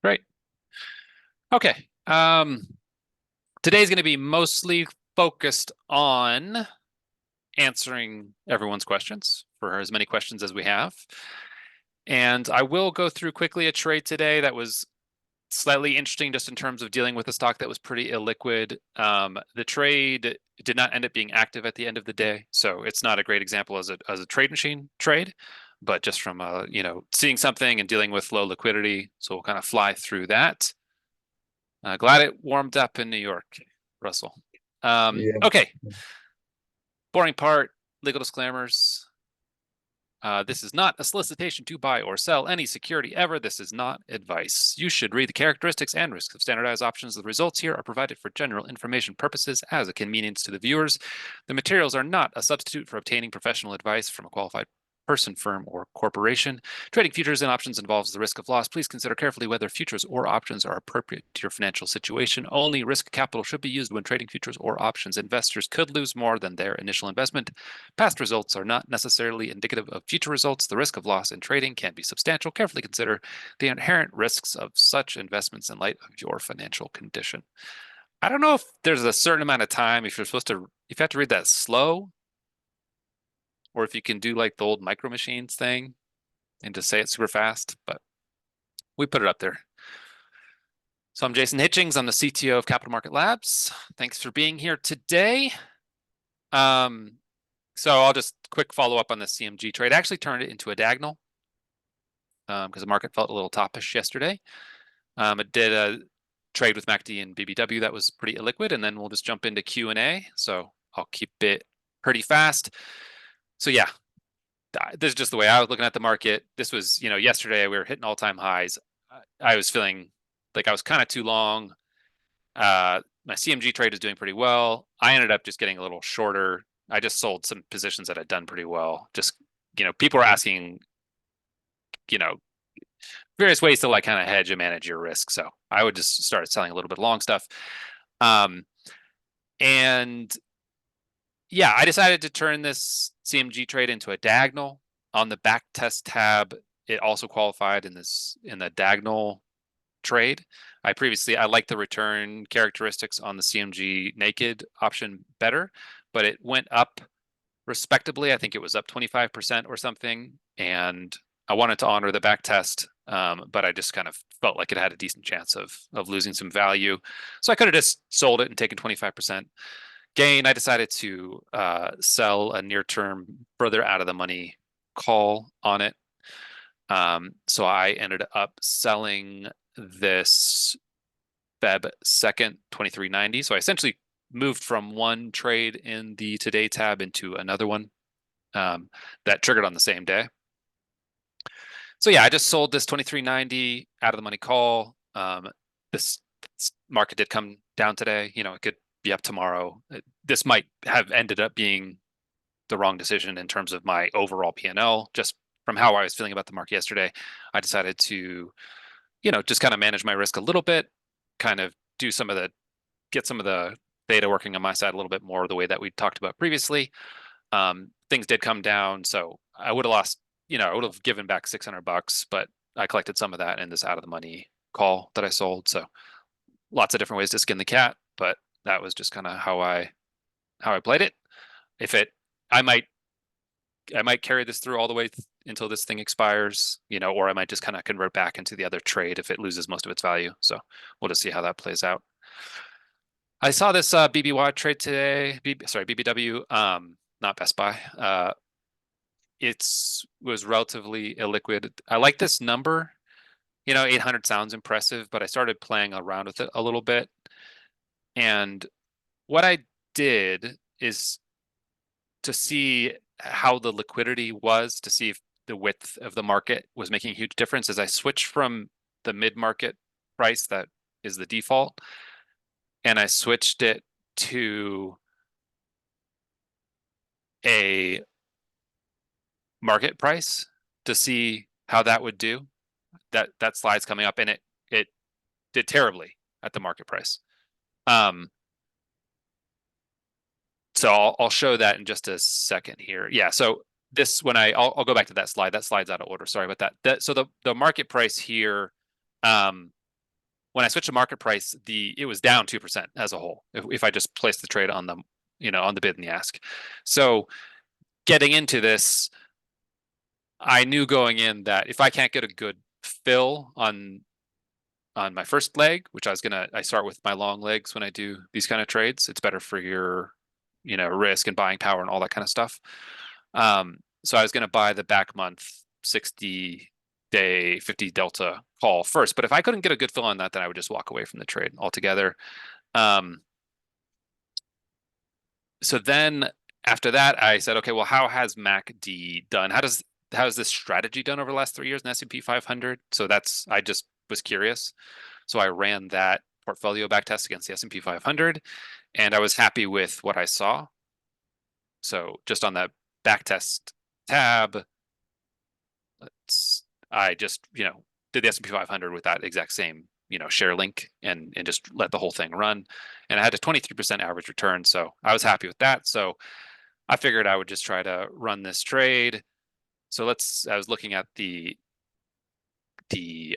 Great. Okay. Today's going to be mostly focused on answering everyone's questions for as many questions as we have. And I will go through quickly a trade today that was slightly interesting just in terms of dealing with a stock that was pretty illiquid. The trade did not end up being active at the end of the day, so it's not a great example as a trade machine trade, but just from seeing something and dealing with low liquidity. So we'll kind of fly through that. Glad it warmed up in New York, Russell. Yeah. Okay, boring part, legal disclaimers. This is not a solicitation to buy or sell any security ever. This is not advice. You should read the characteristics and risks of standardized options. The results here are provided for general information purposes as a convenience to the viewers. The materials are not a substitute for obtaining professional advice from a qualified person, firm, or corporation. Trading futures and options involves the risk of loss. Please consider carefully whether futures or options are appropriate to your financial situation. Only risk capital should be used when trading futures or options. Investors could lose more than their initial investment. Past results are not necessarily indicative of future results. The risk of loss in trading can be substantial. Carefully consider the inherent risks of such investments in light of your financial condition. I don't know if there's a certain amount of time if you have to read that slow, or if you can do like the old Micro Machines thing and just say it super fast, but we put it up there. So I'm Jason Hitchings. I'm the CTO of Capital Market Labs. Thanks for being here today. So I'll just quick follow up on the CMG trade. I actually turned it into a diagonal because the market felt a little toppish yesterday. I did a trade with MACD and BBW that was pretty illiquid, and then we'll just jump into Q&A. So I'll keep it pretty fast. So yeah, this is just the way I was looking at the market. This was, yesterday we were hitting all-time highs. I was feeling like I was kind of too long. My CMG trade is doing pretty well. I ended up just getting a little shorter. I just sold some positions that had done pretty well. Just, people are asking, you know, various ways to like kind of hedge and manage your risk. So I would just start selling a little bit long stuff. And yeah, I decided to turn this CMG trade into a diagonal. On the back test tab, it also qualified in the diagonal trade. I liked the return characteristics on the CMG naked option better, but it went up respectably. I think it was up 25% or something. And I wanted to honor the back test, but I just kind of felt like it had a decent chance of losing some value. So I could have just sold it and taken 25% gain. I decided to sell a near term further out of the money call on it. So I ended up selling this Feb 2nd, 2390. So I essentially moved from one trade in the today tab into another one that triggered on the same day. So yeah, I just sold this 2390 out of the money call. This market did come down today. It could be up tomorrow. This might have ended up being the wrong decision in terms of my overall P&L. Just from how I was feeling about the market yesterday, I decided to, just kind of manage my risk a little bit, kind of get some of the data working on my side a little bit more the way that we talked about previously. Things did come down, so I would have lost, I would have given back $600, but I collected some of that in this out of the money call that I sold. So lots of different ways to skin the cat, but that was just kind of how I played it. If it, I might carry this through all the way until this thing expires, or I might just kind of convert back into the other trade if it loses most of its value. So we'll just see how that plays out. I saw this BBY trade today. BBW, not Best Buy. It was relatively illiquid. I like this number. 800 sounds impressive, but I started playing around with it a little bit. And what I did is to see how the liquidity was, to see if the width of the market was making a huge difference, as I switched from the mid-market price that is the default, and I switched it to a market price to see how that would do. That slide's coming up, and it did terribly at the market price. So I'll show that in just a second here. Yeah, so this I'll go back to that slide. That slide's out of order. Sorry about that. So the market price here when I switched to market price, it was down 2% as a whole if I just placed the trade on the on the bid and the ask. So getting into this, I knew going in that if I can't get a good fill on my first leg, which I start with my long legs when I do these kind of trades. It's better for your risk and buying power and all that kind of stuff. So I was gonna buy the back month 60-day 50 delta call first, but if I couldn't get a good fill on that, then I would just walk away from the trade altogether. So then after that, I said, okay, well, how has MACD done? How has this strategy done over the last 3 years in S&P 500? So I just was curious. So I ran that portfolio back test against the S&P 500, and I was happy with what I saw. So just on that back test tab, I just did the S&P 500 with that exact same share link and just let the whole thing run, and I had a 23% average return. So I was happy with that. So I figured I would just try to run this trade. So I was looking at the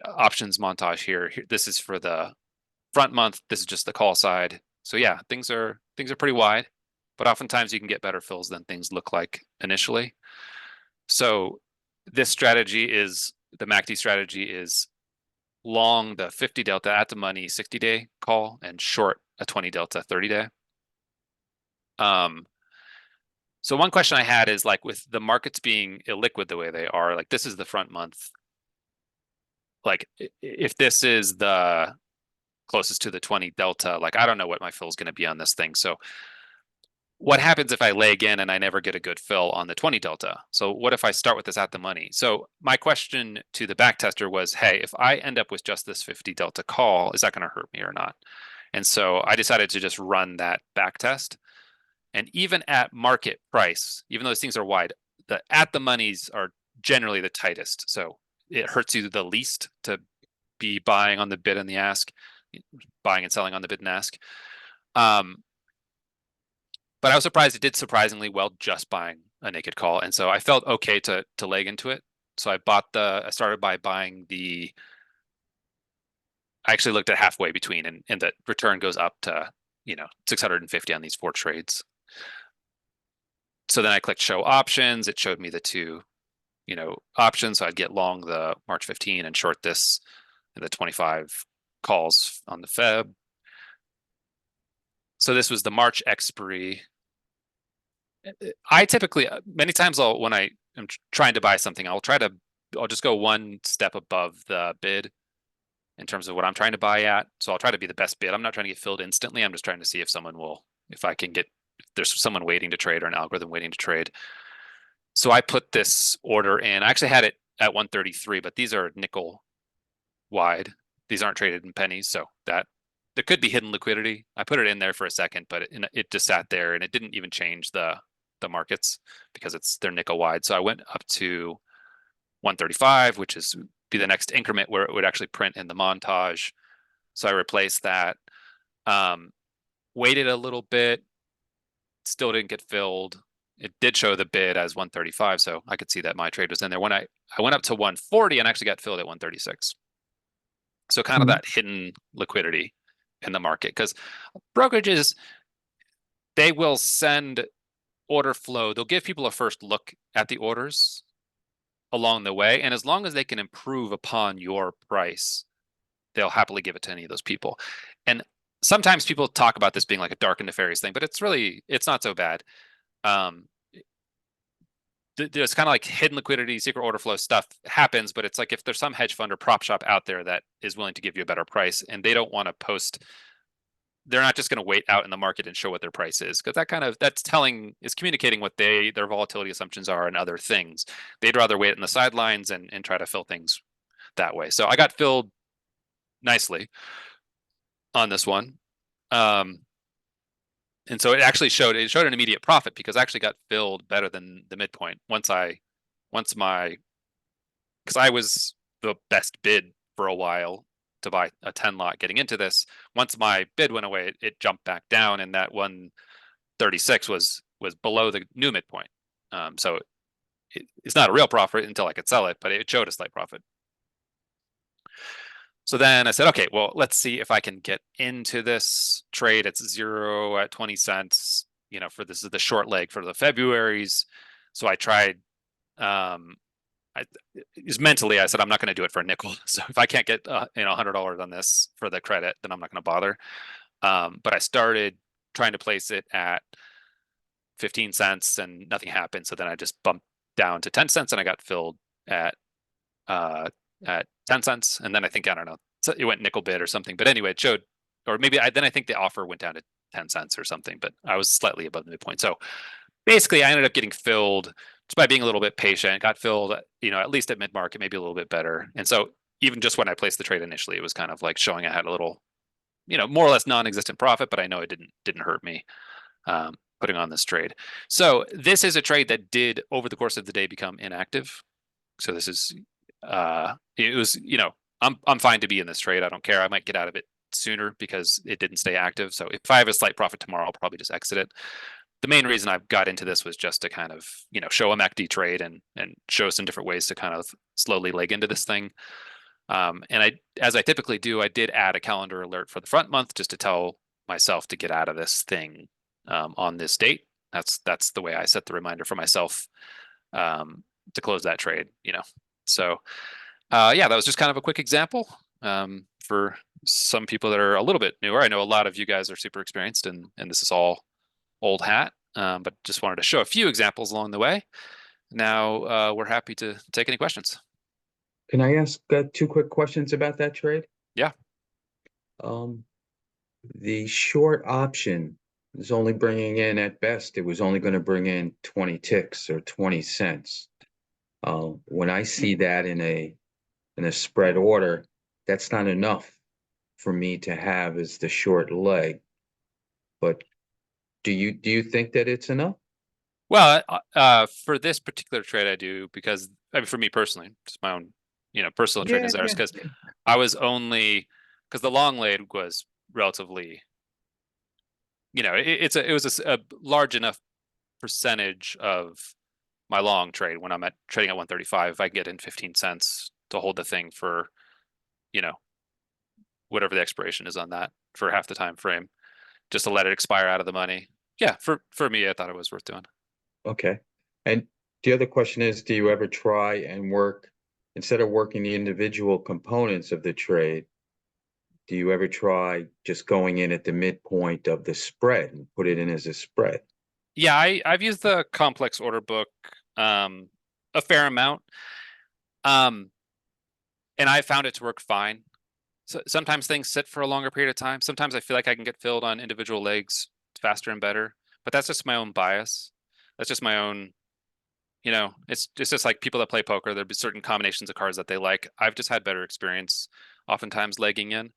options montage here. This is for the front month. This is just the call side. So yeah, things are pretty wide, but oftentimes you can get better fills than things look like initially. So this strategy is the MACD strategy is long the 50 delta at the money 60-day call and short a 20 delta 30-day. So one question I had is like with the markets being illiquid the way they are, like this is the front month. Like if this is the closest to the 20 delta, like I don't know what my fill is going to be on this thing. So what happens if I leg in and I never get a good fill on the 20 delta? So what if I start with this at the money? So my question to the back tester was, hey, if I end up with just this 50 delta call, is that going to hurt me or not? And so I decided to just run that back test. And even at market price, even though these things are wide, the at the monies are generally the tightest. So it hurts you the least to be buying on the bid and the ask, buying and selling on the bid and ask. But I was surprised it did surprisingly well just buying a naked call. And so I felt okay to leg into it. So I started by buying I actually looked at halfway between, and the return goes up to 650 on these 4 trades. So then I clicked show options. It showed me the 2 options. So I'd get long the March 15 and short this and the 25 calls on the Feb. So this was the March expiry. I typically, many times when I am trying to buy something, I'll just go one step above the bid in terms of what I'm trying to buy at. So I'll try to be the best bid. I'm not trying to get filled instantly. I'm just trying to see if there's someone waiting to trade or an algorithm waiting to trade. So I put this order in. I actually had it at 133, but these are nickel wide. These aren't traded in pennies, so that there could be hidden liquidity. I put it in there for a second, but it just sat there and it didn't even change the markets because they're nickel wide. So I went up to 135, which is be the next increment where it would actually print in the montage. So I replaced that. Waited a little bit, still didn't get filled. It did show the bid as 135, so I could see that my trade was in there. When I went up to 140 and actually got filled at 136. So kind of that hidden liquidity in the market, because brokerages, they will send order flow. They'll give people a first look at the orders along the way, and as long as they can improve upon your price, they'll happily give it to any of those people. And sometimes people talk about this being like a dark and nefarious thing, but it's not so bad. There's kind of like hidden liquidity, secret order flow stuff happens, but it's like if there's some hedge fund or prop shop out there that is willing to give you a better price and they don't want to post, they're not just going to wait out in the market and show what their price is, because is communicating what their volatility assumptions are and other things. They'd rather wait in the sidelines and try to fill things that way. So I got filled nicely on this one. And so it actually showed an immediate profit because I actually got filled better than the midpoint because I was the best bid for a while to buy a 10 lot getting into this. Once my bid went away, it jumped back down, and that 136 was below the new midpoint. So it's not a real profit until I could sell it, but it showed a slight profit. So then I said, okay, well, let's see if I can get into this trade. It's 0 at 20 cents, for this is the short leg for the Februaries. So I tried, um, I is mentally, I said, I'm not going to do it for a nickel. So if I can't get, $100 on this for the credit, then I'm not going to bother. But I started trying to place it at 15 cents and nothing happened. So then I just bumped down to 10 cents and I got filled at uh, at 10 cents. And then I think, I don't know, so it went nickel bid or something. But anyway, it showed, or maybe then I think the offer went down to 10 cents or something, but I was slightly above the midpoint. So basically, I ended up getting filled just by being a little bit patient, got filled, at least at mid market, maybe a little bit better. And so even just when I placed the trade initially, it was kind of like showing I had a little, more or less non-existent profit, but I know it didn't hurt me putting on this trade. So this is a trade that did over the course of the day become inactive. So this is it was, I'm fine to be in this trade. I don't care. I might get out of it sooner because it didn't stay active. So if I have a slight profit tomorrow, I'll probably just exit it. The main reason I got into this was just to kind of, show a MACD trade and show some different ways to kind of slowly leg into this thing. And as I typically do, I did add a calendar alert for the front month just to tell myself to get out of this thing on this date. That's the way I set the reminder for myself to close that trade. So yeah, that was just kind of a quick example for some people that are a little bit newer. I know a lot of you guys are super experienced, and this is all old hat, but just wanted to show a few examples along the way. Now we're happy to take any questions. Can I ask two quick questions about that trade? Yeah. The short option is only bringing in, at best, it was only going to bring in 20 ticks or 20 cents. When I see that in a spread order, that's not enough for me to have as the short leg. But do you think that it's enough? Well, for this particular trade, I do because I mean, for me personally, just my own, personal trading Yeah, desires. yeah, Because yeah. I was only because the long leg was relatively, it was a large enough percentage of my long trade when I'm trading at 135. If I get in 15 cents to hold the thing for, you know, whatever the expiration is on that for half the time frame, just to let it expire out of the money. Yeah, for me, I thought it was worth doing. Okay. And the other question is, do you ever try and work, instead of working the individual components of the trade, do you ever try just going in at the midpoint of the spread and put it in as a spread? Yeah, I've used the complex order book a fair amount. Um, and I found it to work fine. So sometimes things sit for a longer period of time. Sometimes I feel like I can get filled on individual legs faster and better, but that's just my own bias. That's just my own, it's just like people that play poker. There'll be certain combinations of cards that they like. I've just had better experience oftentimes legging in.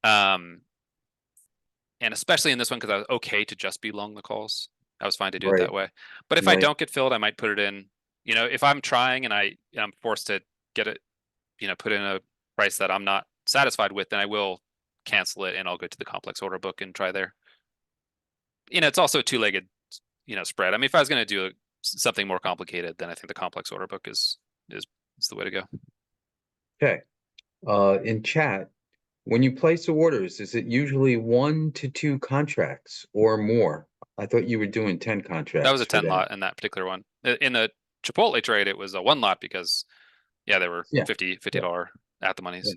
Um, and especially in this one because I was okay to just be long the calls. I was fine to do it Right. that way. But if I Right. don't get filled, I might put it in. If I'm trying and I'm forced to get it, put in a price that I'm not satisfied with, then I will cancel it and I'll go to the complex order book and try there. It's also a two-legged, spread. I mean, if I was going to do something more complicated, then I think the complex order book is the way to go. Okay. In chat, when you place orders, is it usually 1 to 2 contracts or more? I thought you were doing 10 That was contracts a for 10 that. lot in that particular one. In the Chipotle trade, it was a one lot because yeah, they were Yeah. 50 Yeah. dollar at the Yeah. monies.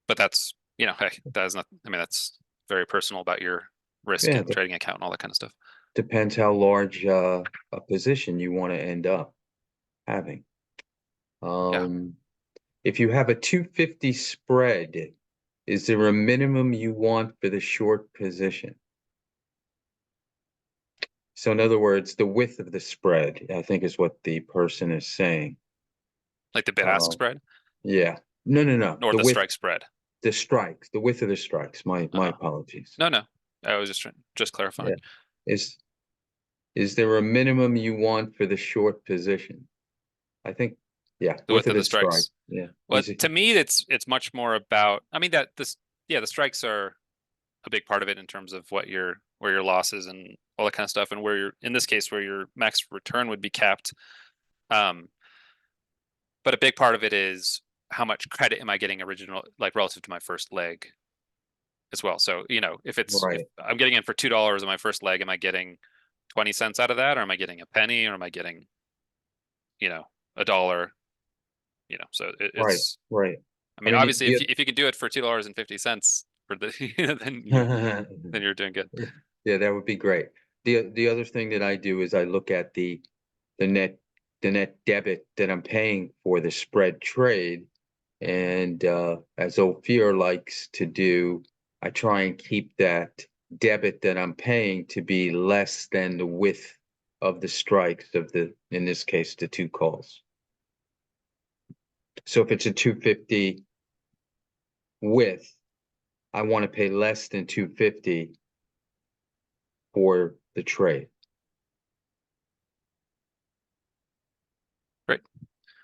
But that's, hey, that is not, I mean, that's very personal about your risk Yeah. and trading account and all that kind of stuff. Depends how large a position you want to end up having. Yeah. Um, if you have a 250 spread, is there a minimum you want for the short position? So in other words, the width of the spread, I think is what the person is saying. Like the bid ask Uh, spread yeah. No, no, no. or The the width, strike spread. the strikes, the width of the strikes. My Uh-huh. apologies. No, no. I was just clarifying. Yeah. Is is there a minimum you want for the short position? I think, yeah, The width width of of the the strike. strikes. Yeah. Well, to me, it's much more about, I mean, that this, yeah, the strikes are a big part of it in terms of where your losses and all that kind of stuff, and where in this case, where your max return would be capped. Um, but a big part of it is how much credit am I getting original, like relative to my first leg as well. So, if Right, I'm getting in for $2 on my first leg, am I getting 20 cents out of that, or am I getting a penny, or am I getting, you know, a dollar? So right, it's, right. I I mean, mean, obviously, if you can do it for $2.50 for the, then you're doing good. yeah, that would be great. The other thing that I do is I look at the net the net debit that I'm paying for the spread trade. And as Ophir likes to do, I try and keep that debit that I'm paying to be less than the width of the strikes of in this case, the two calls. So if it's a 250 width, I want to pay less than 250 for the trade. Great.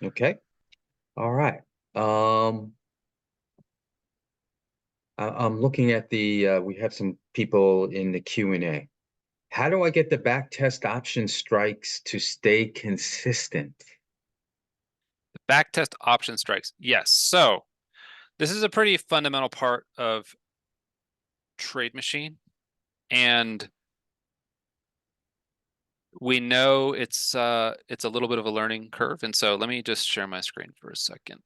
Okay. All right. Um, I'm looking at we have some people in the Q&A. How do I get the back test option strikes to stay consistent? The back test option strikes. Yes. So this is a pretty fundamental part of TradeMachine, and we know it's a little bit of a learning curve. And so let me just share my screen for a second.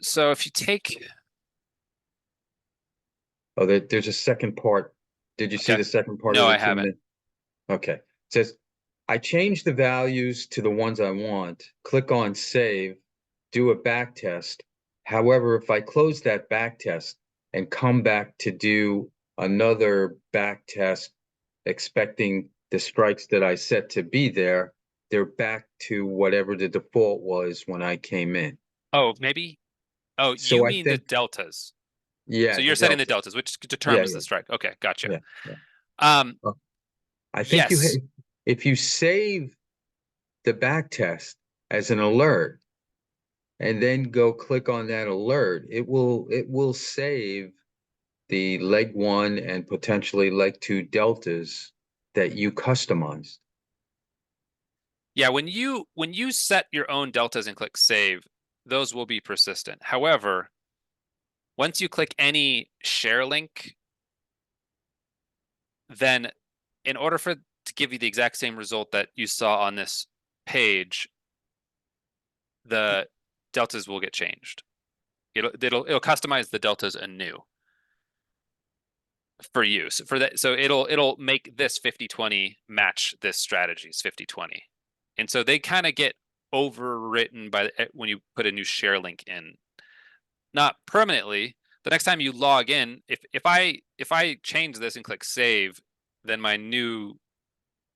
So if you take, Oh, there's a second part. Did you see okay, the second part of no, the I haven't. Q&A? Okay. It says, I change the values to the ones I want, click on save, do a back test. However, if I close that back test and come back to do another back test, expecting the strikes that I set to be there, they're back to whatever the default was when I came in. Oh, maybe. Oh, you So I mean the think, deltas. So yeah, the you're setting the deltas. deltas, which Yeah, determines the yeah, strike. Okay, gotcha. yeah, yeah. Um, Uh, I think yes. if you save the back test as an alert and then go click on that alert, it will save the leg one and potentially leg two deltas that you customized. Yeah, when you set your own deltas and click save, those will be persistent. However, once you click any share link, then in order for it to give you the exact same result that you saw on this page, the deltas will get changed. It'll customize the deltas anew for you. So for that, so it'll make this 50-20 match this strategy's 50-20. And so they kind of get overwritten by when you put a new share link in. Not permanently. The next time you log in, if I change this and click save, then my new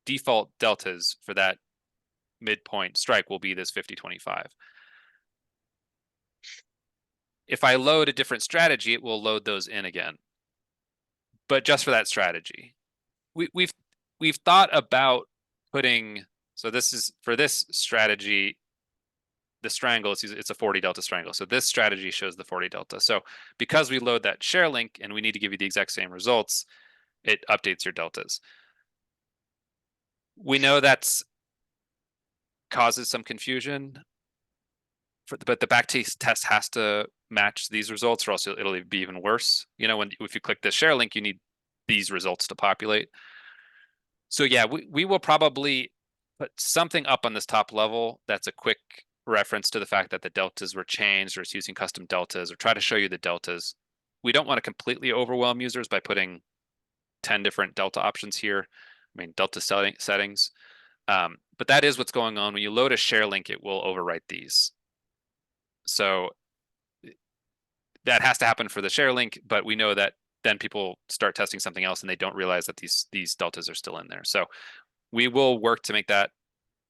default deltas for that midpoint strike will be this 50-25. If I load a different strategy, it will load those in again, but just for that strategy. We've thought about putting, so this is for this strategy, the strangle, it's a 40 delta strangle. So this strategy shows the 40 delta. So because we load that share link and we need to give you the exact same results, it updates your deltas. We know that's causes some confusion, but the back test has to match these results or else it'll be even worse. If you click the share link, you need these results to populate. So yeah, we will probably put something up on this top level that's a quick reference to the fact that the deltas were changed, or it's using custom deltas, or try to show you the deltas. We don't want to completely overwhelm users by putting 10 different delta options here. I mean, delta settings. But that is what's going on. When you load a share link, it will overwrite these. So that has to happen for the share link, but we know that then people start testing something else and they don't realize that these deltas are still in there. So we will work to make that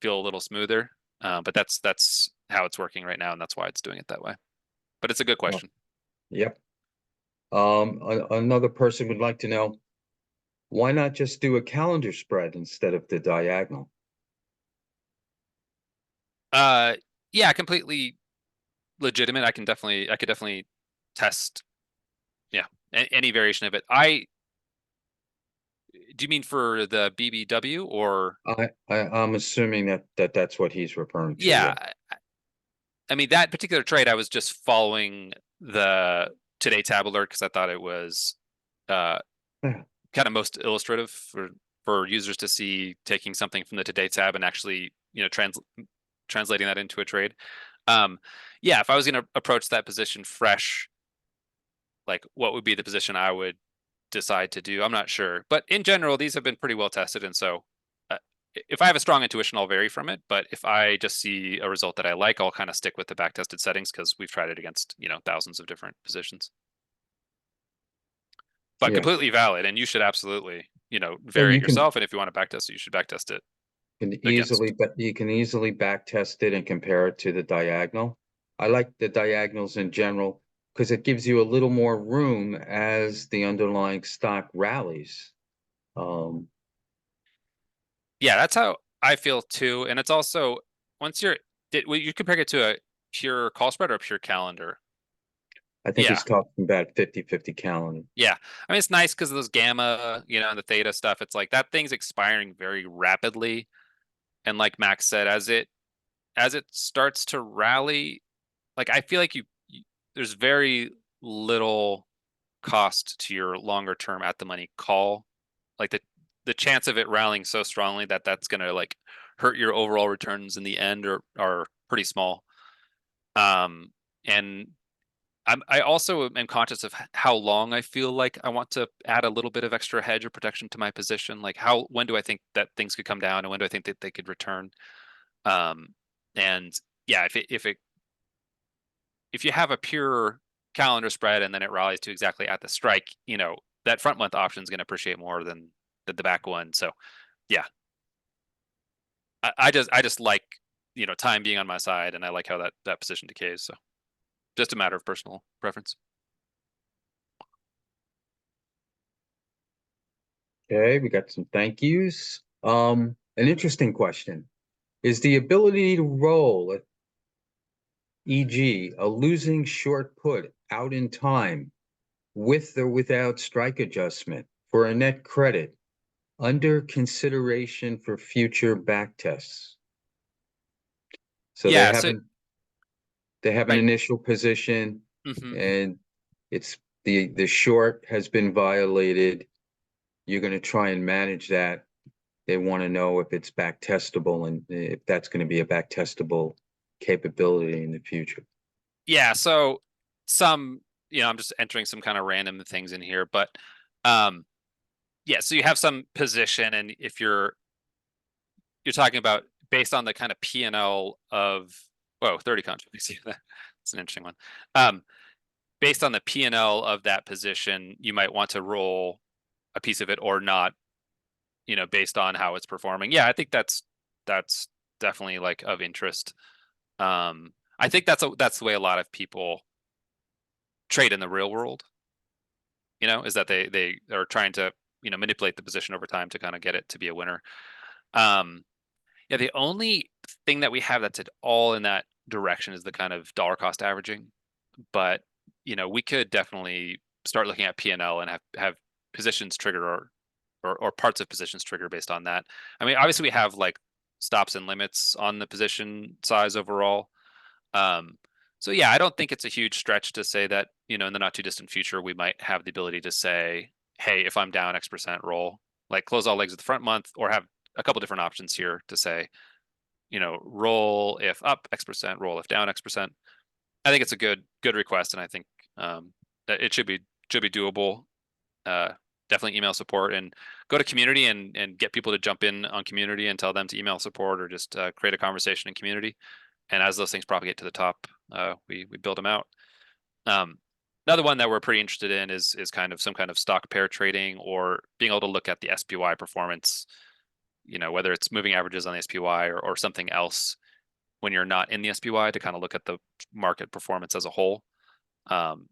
feel a little smoother. But that's how it's working right now, and that's why it's doing it that way. But it's a good Oh, question. yep. Another person would like to know, why not just do a calendar spread instead of the diagonal? Uh, yeah, completely legitimate. I could definitely test, yeah, any variation of it. Do you mean for the BBW or? I'm assuming that's what he's referring to. Yeah, Yeah. I mean that particular trade, I was just following the today tab alert because I thought it was uh, Yeah. kind of most illustrative for users to see taking something from the today tab and actually translating that into a trade. Um, yeah, if I was going to approach that position fresh, like what would be the position I would decide to do? I'm not sure, but in general, these have been pretty well tested, and so uh, if I have a strong intuition, I'll vary from it. But if I just see a result that I like, I'll kind of stick with the back tested settings because we've tried it against thousands of different positions. But Yeah. completely valid, and you should absolutely And vary it yourself. And if you want to backtest it, you should backtest it against. you can easily back test it and compare it to the diagonal. I like the diagonals in general because it gives you a little more room as the underlying stock rallies. Um, Yeah, that's how I feel too. And it's also once you compare it to a pure call spread or a pure calendar. I think Yeah, he's talking about 50/50 calendar. yeah. I mean, it's nice because of those gamma, and the theta stuff. It's like that thing's expiring very rapidly. And like Max said, as it starts to rally, like I feel like there's very little cost to your longer term at the money call. Like the chance of it rallying so strongly that that's gonna like hurt your overall returns in the end are pretty small. And I also am conscious of how long I feel like I want to add a little bit of extra hedge or protection to my position. Like when do I think that things could come down and when do I think that they could return? Um, and yeah, if you have a pure calendar spread and then it rallies to exactly at the strike, that front month option is going to appreciate more than the back one. So yeah, I just like time being on my side, and I like how that position decays. So just a matter of personal preference. Okay, we got some thank yous. An interesting question. Is the ability to roll, e.g., a losing short put out in time with or without strike adjustment for a net credit under consideration for future back tests? So Yeah. So they have an right. initial position Hmm. and it's the short has been violated. You're going to try and manage that. They want to know if it's back testable and if that's going to be a back testable capability in the future. Yeah. So some, I'm just entering some kind of random things in here, but um, yeah. So you have some position, and if you're talking about based on the kind of P and L of 30 contracts. That's an interesting one. Um, Based on the P and L of that position, you might want to roll a piece of it or not, based on how it's performing. Yeah, I think that's definitely like of interest. I think that's the way a lot of people trade in the real world, is that they are trying to, manipulate the position over time to kind of get it to be a winner. Um, Yeah, the only thing that we have that's at all in that direction is the kind of dollar cost averaging. But, we could definitely start looking at P&L and have positions trigger or parts of positions trigger based on that. I mean, obviously we have like stops and limits on the position size overall. Um, so yeah, I don't think it's a huge stretch to say that, in the not too distant future, we might have the ability to say, hey, if I'm down X% roll, like close all legs at the front month, or have a couple different options here to say, roll if up X%, roll if down X%. I think it's a good request, and I think that it should be doable. Uh, Definitely email support and go to community and get people to jump in on community and tell them to email support or just create a conversation in community. And as those things propagate to the top, we build them out. Um, Another one that we're pretty interested in is kind of some kind of stock pair trading or being able to look at the SPY performance. Whether it's moving averages on the SPY or something else when you're not in the SPY to kind of look at the market performance as a whole. Um,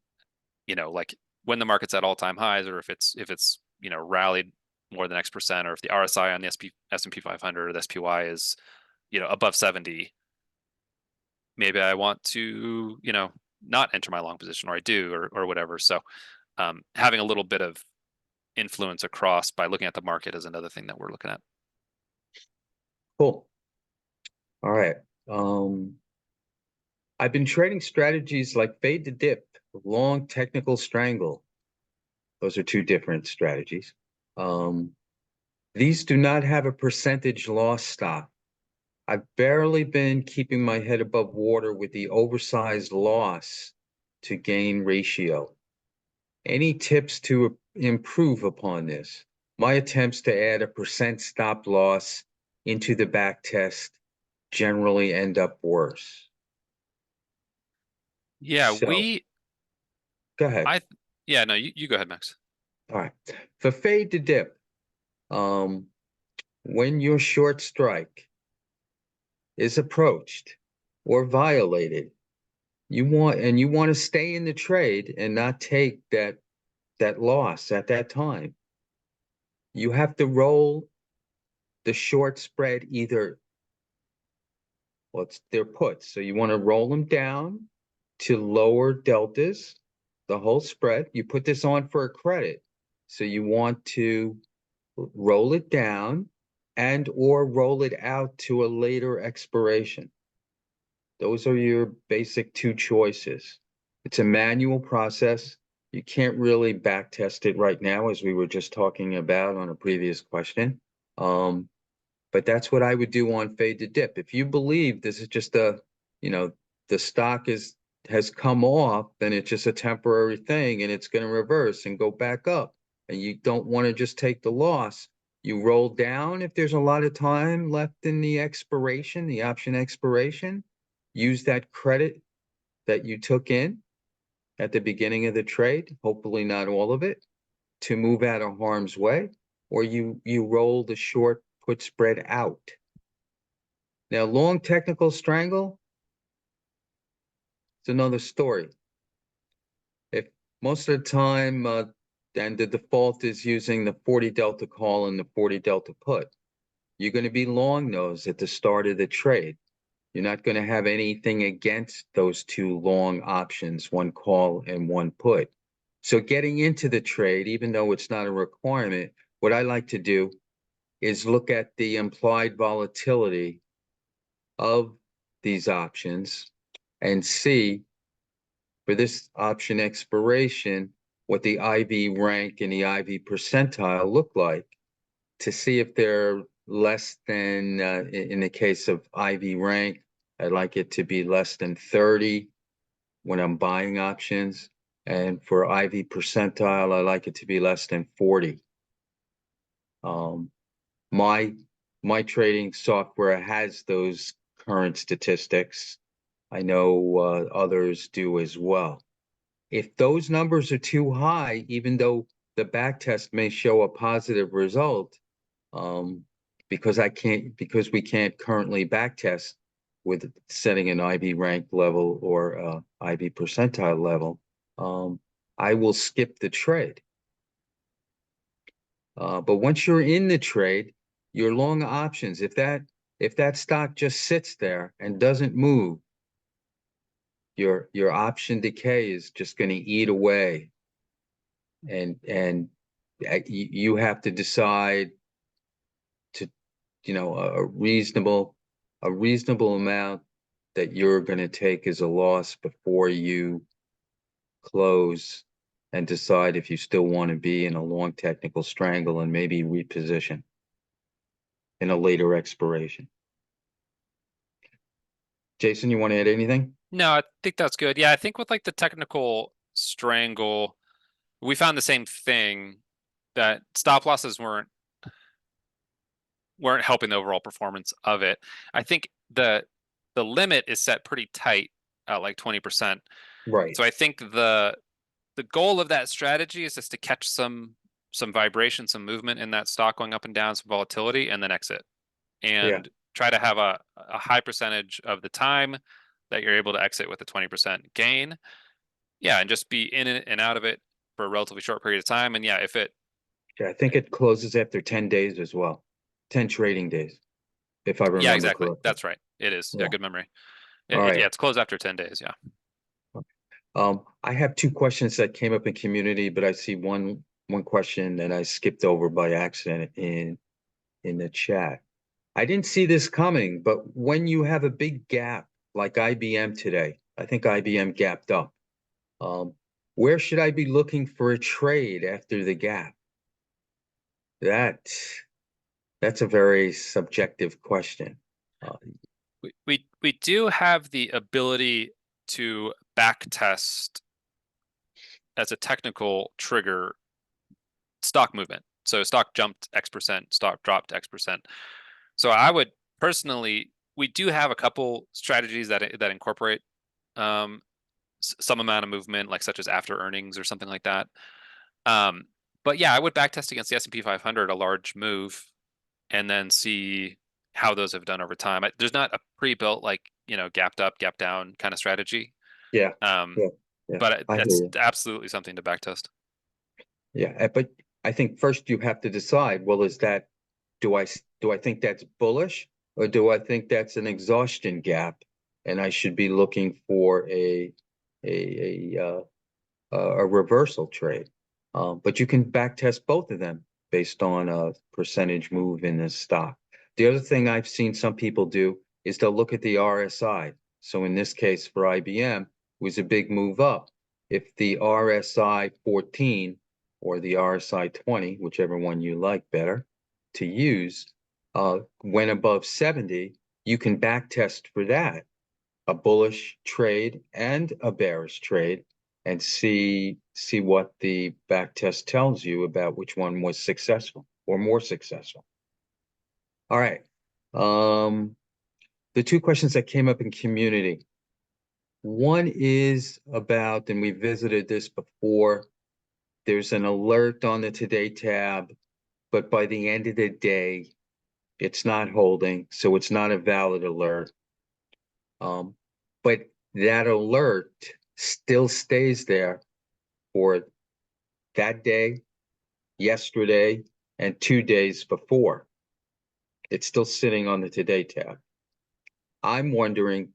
like when the market's at all-time highs, or if it's rallied more than X%, or if the RSI on the S&P 500 or the SPY is above 70, maybe I want to not enter my long position, or I do, or whatever. So having a little bit of influence across by looking at the market is another thing that we're looking at. Cool. All right. I've been trading strategies like fade to dip, long technical strangle. Those are two different strategies. These do not have a percentage loss stop. I've barely been keeping my head above water with the oversized loss to gain ratio. Any tips to improve upon this? My attempts to add a percent stop loss into the back test generally end up worse. Yeah, So go ahead. I, yeah, no, you go ahead, Max. All right. For fade to dip, um, when your short strike is approached or violated, you want to stay in the trade and not take that loss at that time. You have to roll the short spread either, well, it's their puts. So you want to roll them down to lower deltas, the whole spread. You put this on for a credit. So you want to roll it down and or roll it out to a later expiration. Those are your basic two choices. It's a manual process. You can't really back test it right now, as we were just talking about on a previous question. But that's what I would do on fade to dip. If you believe this is just the stock has come off, then it's just a temporary thing and it's going to reverse and go back up. And you don't want to just take the loss. You roll down if there's a lot of time left in the expiration, the option expiration. Use that credit that you took in at the beginning of the trade, hopefully not all of it, to move out of harm's way, or you roll the short put spread out. Now, long technical strangle, it's another story. If most of the time, and the default is using the 40 delta call and the 40 delta put, you're going to be long those at the start of the trade. You're not going to have anything against those two long options, one call and one put. So getting into the trade, even though it's not a requirement, what I like to do is look at the implied volatility of these options and see for this option expiration what the IV rank and the IV percentile look like to see if they're less than, in the case of IV rank, I'd like it to be less than 30 when I'm buying options. And for IV percentile, I like it to be less than 40. Um, my my trading software has those current statistics. I know others do as well. If those numbers are too high, even though the back test may show a positive result, because we can't currently back test with setting an IB rank level or IB percentile level, I will skip the trade. But once you're in the trade, your long options, if that stock just sits there and doesn't move, your option decay is just going to eat away, and you have to decide to a reasonable amount that you're going to take as a loss before you close and decide if you still want to be in a long technical strangle and maybe reposition in a later expiration. Jason, you want to add anything? No, I think that's good. Yeah, I think with like the technical strangle, we found the same thing that stop losses weren't helping the overall performance of it. I think the limit is set pretty tight at like 20%. Right. So I think the goal of that strategy is just to catch some vibration, some movement in that stock going up and down, some volatility, and then exit. Yeah. And try to have a high percentage of the time that you're able to exit with a 20% gain. Yeah, and just be in it and out of it for a relatively short period of time. And yeah, if it Yeah, I think it closes after 10 days as well. 10 trading days, if I yeah, remember exactly. correctly. That's right. It is. Yeah, Yeah. good memory. All right. Yeah, it's closed after 10 days. Yeah. I have two questions that came up in community, but I see one one question that I skipped over by accident in the chat. I didn't see this coming, but when you have a big gap like IBM today, I think IBM gapped up. Um, where should I be looking for a trade after the gap? That that's a very subjective question. Uh, We do have the ability to back test as a technical trigger stock movement. So stock jumped X%, stock dropped X%. So I would personally, we do have a couple strategies that incorporate um, some amount of movement, like such as after earnings or something like that. Um, but yeah, I would backtest against the S&P 500 a large move, and then see how those have done over time. There's not a pre-built like gapped up, gap down kind of strategy, yeah, um, yeah, yeah. but I hear that's you. absolutely something to backtest. Yeah, but I think first you have to decide, well, is that do I think that's bullish or do I think that's an exhaustion gap and I should be looking for a a reversal trade. But you can back test both of them based on a percentage move in the stock. The other thing I've seen some people do is they'll look at the RSI. So in this case for IBM, it was a big move up. If the RSI 14 or the RSI 20, whichever one you like better to use, went above 70, you can back test for that, a bullish trade and a bearish trade, and see what the back test tells you about which one was successful or more successful. All right. The two questions that came up in community. One is about, and we visited this before, there's an alert on the Today tab, but by the end of the day, it's not holding, so it's not a valid alert. But that alert still stays there for that day, yesterday, and 2 days before. It's still sitting on the Today tab. I'm wondering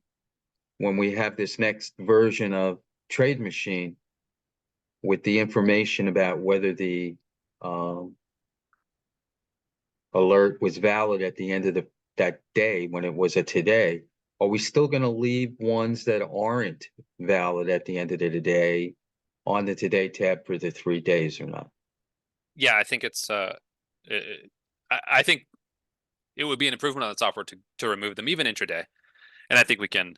when we have this next version of TradeMachine with the information about whether the um, alert was valid at the end of that day when it was a today, are we still going to leave ones that aren't valid at the end of the day on the Today tab for the 3 days or not? Yeah, I think I think it would be an improvement on the software to remove them even intraday, and I think we can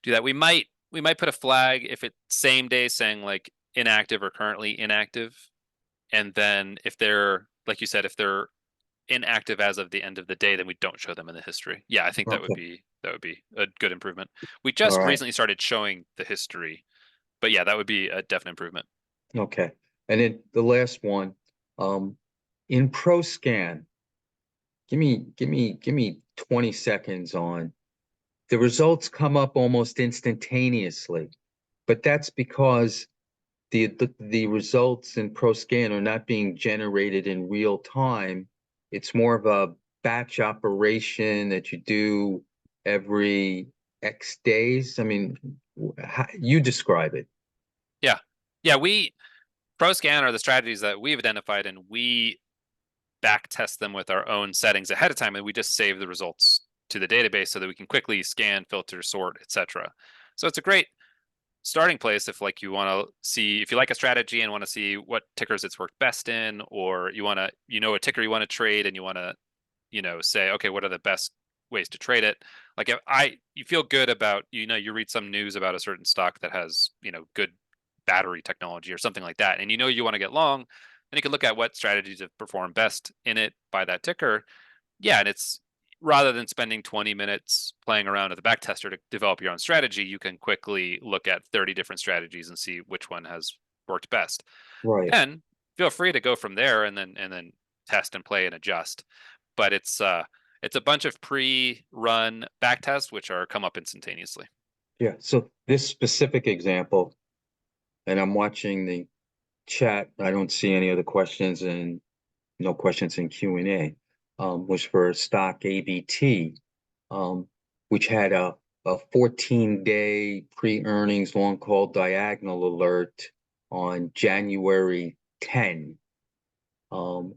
do that. We might put a flag if it's same day saying like inactive or currently inactive, and then if they're like you said, if they're inactive as of the end of the day, then we don't show them in the history. Yeah, I think Okay. that would be a good improvement. We All just right. recently started showing the history, but yeah, that would be a definite improvement. Okay. And then the last one, um, in ProScan, give me 20 seconds on the results come up almost instantaneously, but that's because the results in ProScan are not being generated in real time. It's more of a batch operation that you do every X days. I mean, how, you describe it. Yeah, yeah, we ProScan are the strategies that we've identified, and we back test them with our own settings ahead of time, and we just save the results to the database so that we can quickly scan, filter, sort, etc. So it's a great starting place if like you want to see if you like a strategy and want to see what tickers it's worked best in, or you want to a ticker you want to trade and you want to say, okay, what are the best ways to trade it? Like if you feel good about you read some news about a certain stock that has good battery technology or something like that, and you want to get long, and you can look at what strategies have performed best in it by that ticker. Yeah, and it's rather than spending 20 minutes playing around at the back tester to develop your own strategy, you can quickly look at 30 different strategies and see which one has worked best. Right. Then feel free to go from there and then test and play and adjust. But it's a bunch of pre-run back tests which are come up instantaneously. Yeah. So this specific example, and I'm watching the chat. I don't see any other questions and no questions in Q&A, was for stock ABT, um, which had a 14-day pre-earnings long call diagonal alert on January 10. Um,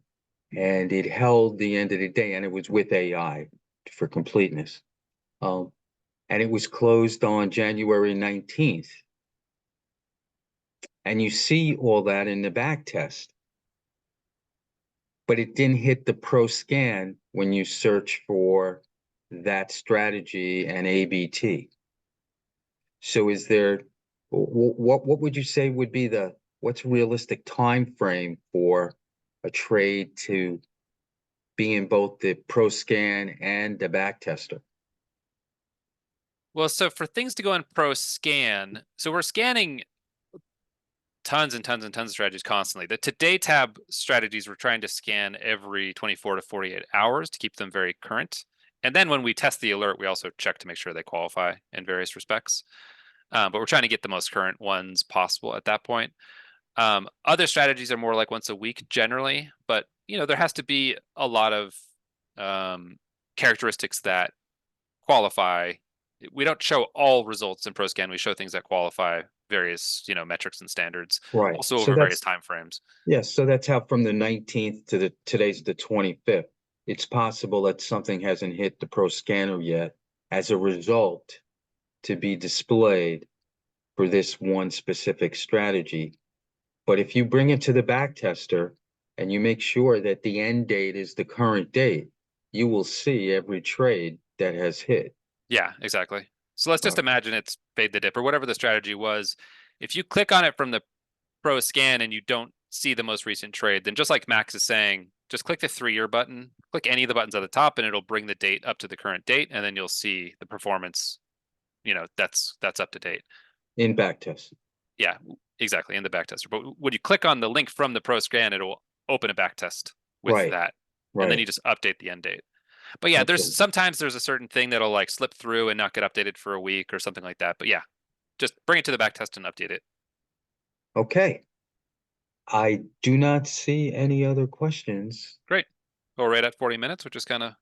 and it held the end of the day, and it was with AI for completeness. Um, and it was closed on January 19th. And you see all that in the back test, but it didn't hit the pro scan when you search for that strategy and ABT. So is there, what would you say would be what's realistic time frame for a trade to be in both the pro scan and the back tester? Well, so for things to go in pro scan, so we're scanning tons and tons and tons of strategies constantly. The today tab strategies we're trying to scan every 24 to 48 hours to keep them very current. And then when we test the alert, we also check to make sure they qualify in various respects. But we're trying to get the most current ones possible at that point. Other strategies are more like once a week generally, but there has to be a lot of um, characteristics that qualify. We don't show all results in ProScan. We show things that qualify various metrics and standards, Right. also So over various that's, time frames. yes, so that's how from the 19th to today's the 25th. It's possible that something hasn't hit the pro scanner yet as a result to be displayed for this one specific strategy. But if you bring it to the back tester and you make sure that the end date is the current date, you will see every trade that has hit. Yeah, exactly. So let's just Uh, imagine it's fade the dip or whatever the strategy was. If you click on it from the pro scan and you don't see the most recent trade, then just like Max is saying, just click the 3-year button, click any of the buttons at the top, and it'll bring the date up to the current date, and then you'll see the performance. That's up to date. in back test. Yeah, exactly in the backtester. But when you click on the link from the pro scan, it'll open a backtest with Right, that, and then you right. just update the end date. But yeah, there's Okay. sometimes there's a certain thing that'll like slip through and not get updated for a week or something like that. But yeah, just bring it to the backtest and update it. Okay. I do not see any other questions. Great. We're right at 40 minutes, which is kind of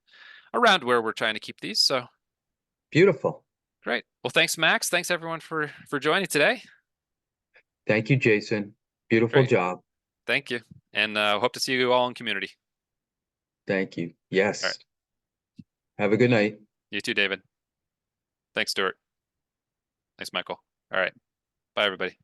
around where we're trying to keep these. So Beautiful. great. Well, thanks, Max. Thanks everyone for joining today. Thank you, Jason. Beautiful Great. job. Thank you. And hope to see you all in community. Thank you. All right. Yes. Have a good night. You too, David. Thanks, Stuart. Thanks, Michael. All right. Bye, everybody.